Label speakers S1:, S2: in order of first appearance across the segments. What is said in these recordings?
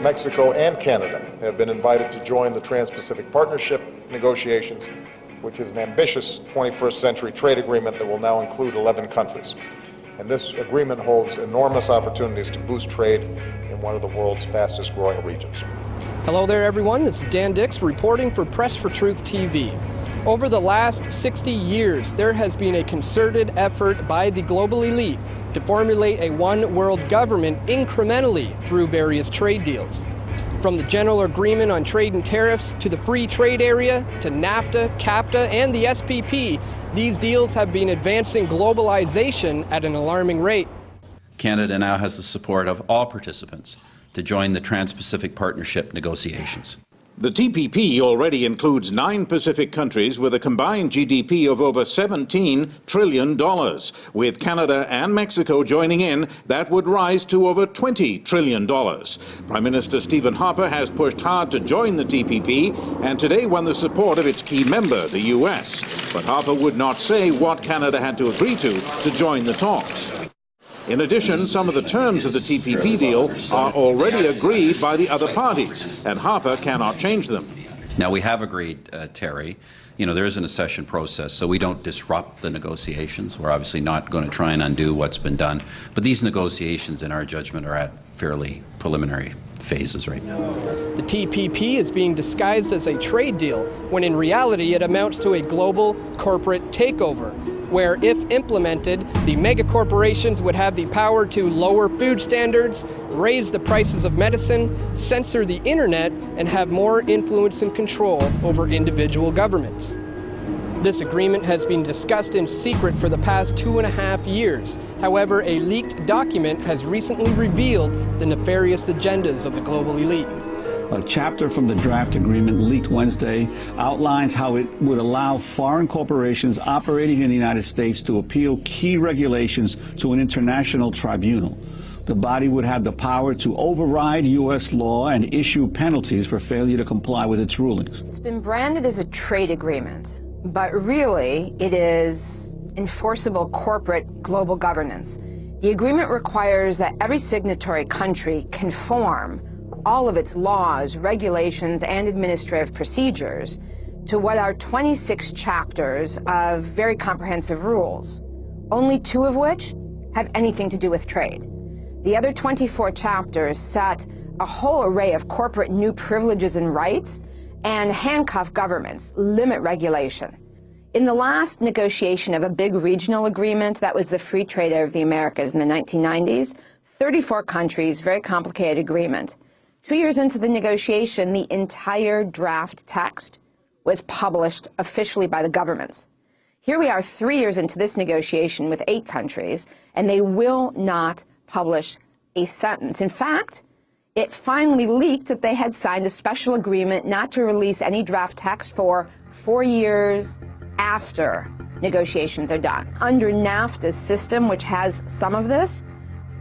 S1: Mexico, and Canada have been invited to join the Trans-Pacific Partnership negotiations, which is an ambitious 21st century trade agreement that will now include 11 countries. And this agreement holds enormous opportunities to boost trade in one of the world's fastest growing regions.
S2: Hello there, everyone. This is Dan Dix reporting for Press for Truth TV. Over the last 60 years, there has been a concerted effort by the global elite to formulate a one world government incrementally through various trade deals. From the General Agreement on Trade and Tariffs to the Free Trade Area to NAFTA, CAFTA, and the SPP, these deals have been advancing globalization at an alarming rate.
S3: Canada now has the support of all participants to join the Trans-Pacific Partnership negotiations.
S4: The TPP already includes 9 Pacific countries with a combined GDP of over $17 trillion. With Canada and Mexico joining in, that would rise to over $20 trillion. Prime Minister Stephen Harper has pushed hard to join the TPP and today won the support of its key member, the US. But Harper would not say what Canada had to agree to join the talks. In addition, some of the terms of the TPP deal are already agreed by the other parties, and Harper cannot change them.
S3: Now, we have agreed, Terry, there is an accession process, so we don't disrupt the negotiations. We're obviously not going to try and undo what's been done. But these negotiations, in our judgment, are at fairly preliminary phases right now.
S2: The TPP is being disguised as a trade deal, when in reality it amounts to a global corporate takeover, where if implemented, the megacorporations would have the power to lower food standards, raise the prices of medicine, censor the internet, and have more influence and control over individual governments. This agreement has been discussed in secret for the past 2.5 years. However, a leaked document has recently revealed the nefarious agendas of the global elite.
S5: A chapter from the draft agreement leaked Wednesday outlines how it would allow foreign corporations operating in the United States to appeal key regulations to an international tribunal. The body would have the power to override U.S. law and issue penalties for failure to comply with its rulings.
S6: It's been branded as a trade agreement, but really it is enforceable corporate global governance. The agreement requires that every signatory country conform all of its laws, regulations, and administrative procedures to what are 26 chapters of very comprehensive rules, only 2 of which have anything to do with trade. The other 24 chapters set a whole array of corporate new privileges and rights and handcuff governments, limit regulation. In the last negotiation of a big regional agreement, that was the Free Trade Area of the Americas in the 1990s, 34 countries, very complicated agreement. 2 years into the negotiation, the entire draft text was published officially by the governments. Here we are 3 years into this negotiation with 8 countries, and they will not publish a sentence. In fact, it finally leaked that they had signed a special agreement not to release any draft text for 4 years after negotiations are done. Under NAFTA's system, which has some of this,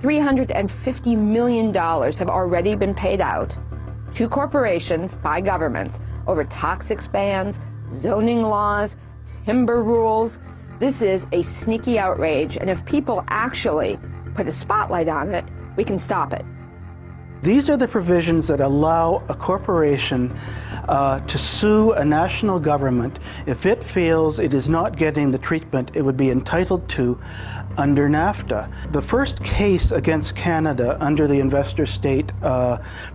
S6: $350 million have already been paid out to corporations by governments over toxics bans, zoning laws, timber rules. This is a sneaky outrage, and if people actually put a spotlight on it, we can stop it.
S7: These are the provisions that allow a corporation to sue a national government if it feels it is not getting the treatment it would be entitled to under NAFTA. The first case against Canada under the investor state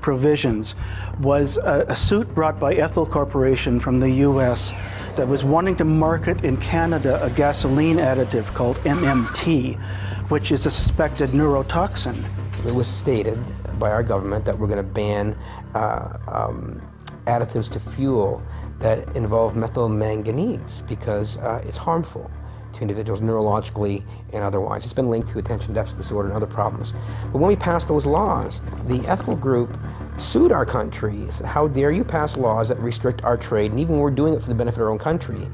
S7: provisions was a suit brought by Ethel Corporation from the US that was wanting to market in Canada a gasoline additive called MMT, which is a suspected neurotoxin.
S8: It was stated by our government that we're going to ban additives to fuel that involve methyl manganese because it's harmful to individuals neurologically and otherwise. It's been linked to attention deficit disorder and other problems. But when we passed those laws, the Ethel Group sued our country. Said, how dare you pass laws that restrict our trade, and even we're doing it for the benefit of our own country.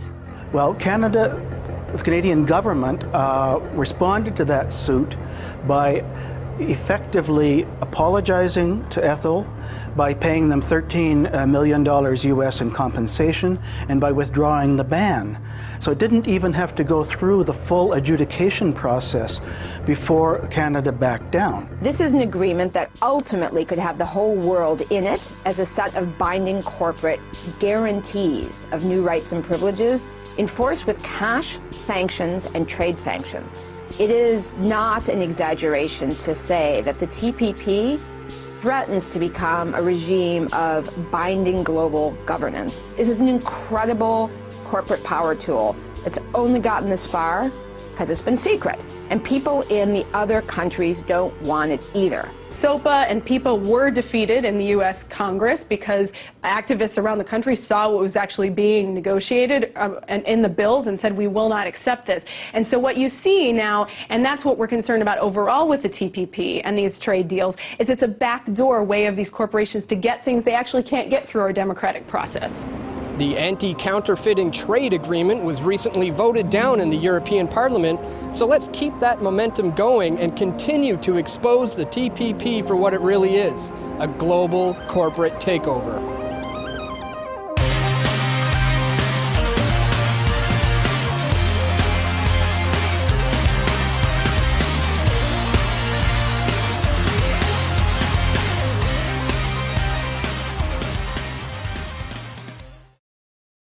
S7: Well, Canada, the Canadian government responded to that suit by effectively apologizing to Ethel, by paying them $13 million US in compensation and by withdrawing the ban. So it didn't even have to go through the full adjudication process before Canada backed down.
S6: This is an agreement that ultimately could have the whole world in it as a set of binding corporate guarantees of new rights and privileges enforced with cash sanctions and trade sanctions. It is not an exaggeration to say that the TPP threatens to become a regime of binding global governance. This is an incredible corporate power tool that's only gotten this far because it's been secret, and people in the other countries don't want it either.
S9: SOPA and PIPA were defeated in the U.S. Congress because activists around the country saw what was actually being negotiated and in the bills and said, we will not accept this. And so what you see now, and that's what we're concerned about overall with the TPP and these trade deals, is it's a backdoor way of these corporations to get things they actually can't get through our democratic process.
S2: The anti-counterfeiting trade agreement was recently voted down in the European Parliament, so let's keep that momentum going and continue to expose the TPP for what it really is, a global corporate takeover.